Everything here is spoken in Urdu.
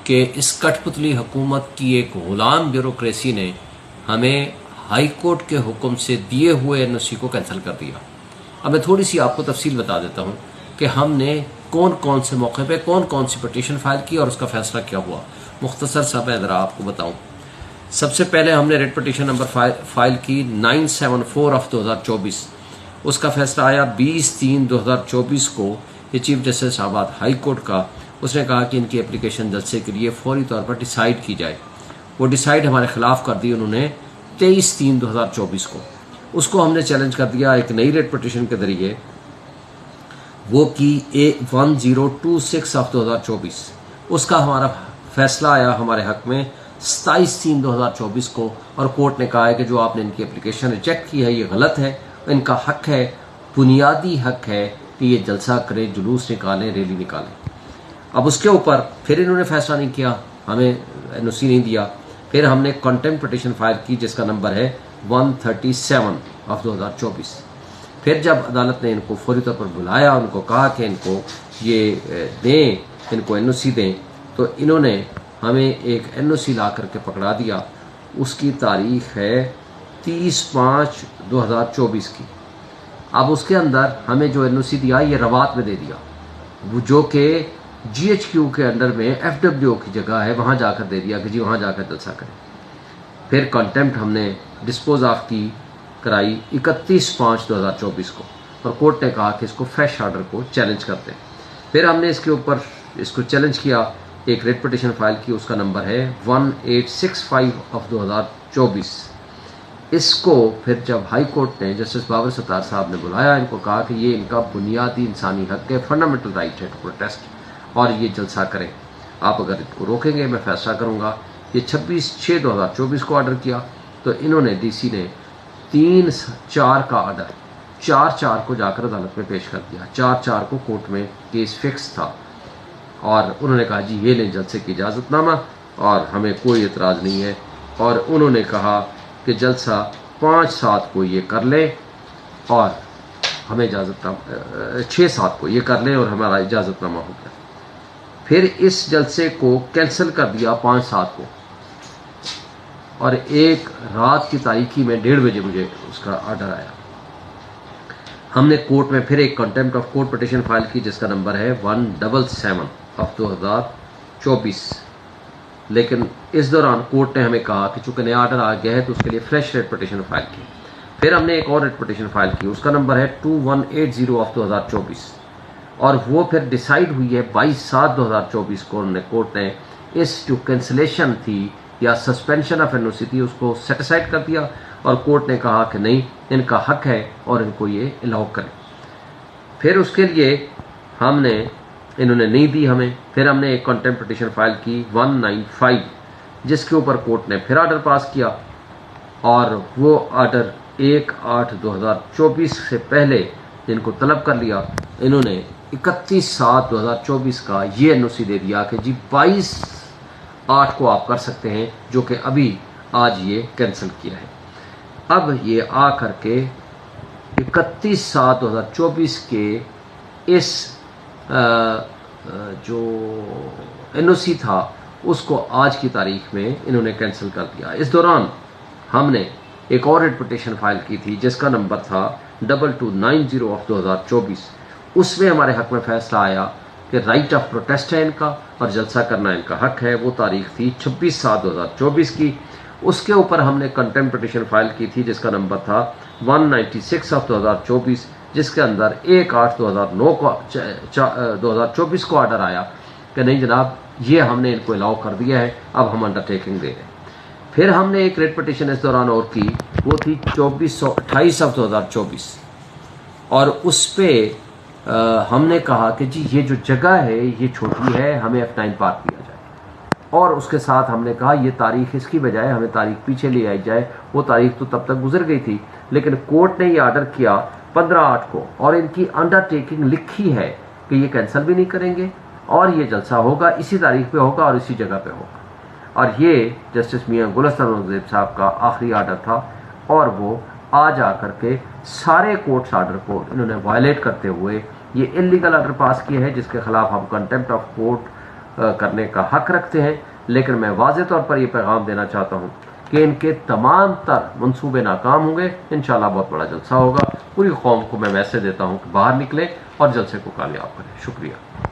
کہ اس کٹ پتلی حکومت کی ایک غلام بیوروکریسی نے ہمیں ہائی کورٹ کے حکم سے دیے ہوئے این او سی کو کینسل کر دیا۔ اب میں تھوڑی سی آپ کو تفصیل بتا دیتا ہوں کہ ہم نے کون کون سے موقع پہ کون سی پٹیشن فائل کی اور اس کا فیصلہ کیا ہوا۔ مختصر سا میں ذرا آپ کو بتاؤں۔ سب سے پہلے ہم نے ریٹ پٹیشن نمبر فائل کی 974/2024۔ اس کا فیصلہ آیا 20/3/2024 کو۔ یہ چیف جسٹس آباد ہائی کورٹ کا، اس نے کہا کہ ان کی اپلیکیشن جلسے کے لیے فوری طور پر ڈیسائیڈ کی جائے۔ وہ ڈیسائیڈ ہمارے خلاف کر دی انہوں نے 23/3/2024 کو۔ اس کو ہم نے چیلنج کر دیا ایک نئی ریٹ پٹیشن کے ذریعے، وہ کی 1026/2024۔ اس کا ہمارا فیصلہ آیا ہمارے حق میں 27/3/2024 کو، اور کورٹ نے کہا ہے کہ جو آپ نے ان کی اپلیکیشن ریجیکٹ کی ہے یہ غلط ہے، ان کا حق ہے، بنیادی حق ہے کہ یہ جلسہ کریں، جلوس نکالیں، ریلی نکالیں۔ اب اس کے اوپر پھر انہوں نے فیصلہ نہیں کیا، ہمیں این او سی نہیں دیا۔ پھر ہم نے کنٹمپٹ پٹیشن فائل کی جس کا نمبر ہے 137/2024۔ پھر جب عدالت نے ان کو فوری طور پر بلایا، ان کو کہا کہ ان کو یہ دیں، ان کو این او سی دیں، تو انہوں نے ہمیں ایک این او سی لا کر کے پکڑا دیا۔ اس کی تاریخ ہے 30/5/2024 کی۔ اب اس کے اندر ہمیں جو این او سی دیا یہ روات میں دے دیا، جو کہ جی ایچ کیو کے انڈر میں ایف ڈبلیو کی جگہ ہے، وہاں جا کر دے دیا کہ جی وہاں جا کر جلسہ کریں۔ پھر کنٹمپٹ ہم نے ڈسپوز آف کی کرائی 31/5/2024 کو، اور کورٹ نے کہا کہ اس کو فریش آرڈر کو چیلنج کرتے ہیں۔ پھر ہم نے اس کے اوپر اس کو چیلنج کیا، ایک ریٹ پٹیشن فائل کی، اس کا نمبر ہے 1865/2024۔ اس کو پھر جب ہائی کورٹ نے جسٹس بابر ستار صاحب نے بلایا، ان کو کہا کہ یہ ان کا بنیادی انسانی حق ہے، فنڈامنٹل رائٹ ہے ٹو پروٹیسٹ، اور یہ جلسہ کریں، آپ اگر ان کو روکیں گے میں فیصلہ کروں گا۔ یہ 26/6/2024 کو آرڈر کیا، تو انہوں نے ڈی سی نے 3/4 کا آرڈر 4/4 کو جا کر عدالت میں پیش کر دیا۔ 4/4 کو کورٹ میں کیس فکس تھا، اور انہوں نے کہا جی یہ لیں جلسے کی اجازت نامہ، اور ہمیں کوئی اعتراض نہیں ہے، اور انہوں نے کہا کہ جلسہ 5/7 کو یہ کر لیں، اور ہمیں اجازت نامہ 6/7 کو یہ کر لیں، اور ہمارا اجازت نامہ ہو گیا۔ پھر اس جلسے کو کینسل کر دیا 5/7 کو، اور ایک رات کی تاریکی میں 1:30 بجے مجھے اس کا آرڈر آیا۔ ہم نے کورٹ میں پھر ایک contempt of court petition file کی جس کا نمبر ہے 177/2024، لیکن اس دوران کورٹ نے ہمیں کہا کہ چونکہ نیا آرڈر آ گیا ہے تو اس کے لیے فریش ریٹ پٹیشن فائل کی۔ پھر ہم نے ایک اور ریٹ پٹیشن فائل کی، اس کا نمبر ہے 2180/2024، اور وہ پھر ڈیسائیڈ ہوئی ہے 22/7/2024 کو۔ کورٹ نے اس جو کینسلیشن تھی یا سسپینشن آف این او سی تھی اس کو سیٹ اسائڈ کر دیا، اور کورٹ نے کہا کہ نہیں، ان کا حق ہے اور ان کو یہ الاؤ کریں۔ پھر اس کے لیے انہوں نے نہیں دی ہمیں۔ پھر ہم نے ایک کنٹمپٹ پٹیشن فائل کی 195، جس کے اوپر کورٹ نے پھر آرڈر پاس کیا، اور وہ آرڈر 1/8/2024 سے پہلے جن کو طلب کر لیا، انہوں نے 31/7/2024 کا یہ این او سی دے دیا کہ جی 22/8 کو آپ کر سکتے ہیں، جو کہ ابھی آج یہ کینسل کیا ہے۔ اب یہ آ کر کے 31/7/2024 کے اس جو این او سی تھا اس کو آج کی تاریخ میں انہوں نے کینسل کر دیا۔ اس دوران ہم نے ایک اور ریٹ پٹیشن فائل کی تھی جس کا نمبر تھا 2290/2024۔ اس میں ہمارے حق میں فیصلہ آیا کہ رائٹ آف پروٹیسٹ ہے ان کا، اور جلسہ کرنا ان کا حق ہے۔ وہ تاریخ تھی 26/7/2024 کی۔ اس کے اوپر ہم نے کنٹمپٹ پٹیشن فائل کی تھی جس کا نمبر تھا 196/2024، جس کے اندر 1/8/2024 کو آرڈر آیا کہ نہیں جناب، یہ ہم نے ان کو الاؤ کر دیا ہے، اب ہم انڈر ٹیکنگ دے دیں۔ پھر ہم نے ایک ریٹ پٹیشن اس دوران اور کی، وہ تھی 2428/2024، اور اس پہ ہم نے کہا کہ جی یہ جو جگہ ہے یہ چھوٹی ہے، ہمیں F9 پارک دیا جائے، اور اس کے ساتھ ہم نے کہا یہ تاریخ اس کی بجائے ہمیں تاریخ پیچھے لے آئی جائے۔ وہ تاریخ تو تب تک گزر گئی تھی، لیکن کورٹ نے یہ آرڈر کیا 15/8 کو، اور ان کی انڈر ٹیکنگ لکھی ہے کہ یہ کینسل بھی نہیں کریں گے، اور یہ جلسہ ہوگا اسی تاریخ پہ ہوگا اور اسی جگہ پہ ہوگا۔ اور یہ جسٹس میاں گلستان زیب صاحب کا آخری آرڈر تھا، اور وہ آج آ کر کے سارے کورٹس آرڈر کو انہوں نے وائلیٹ کرتے ہوئے یہ انلیگل آرڈر پاس کیا ہے، جس کے خلاف ہم کنٹمپٹ آف کورٹ کرنے کا حق رکھتے ہیں، لیکن میں واضح طور پر یہ پیغام دینا چاہتا ہوں کہ ان کے تمام تر منصوبے ناکام ہوں گے۔ انشاءاللہ بہت بڑا جلسہ ہوگا۔ پوری قوم کو میں میسج دیتا ہوں کہ باہر نکلیں اور جلسے کو کامیاب کریں۔ شکریہ۔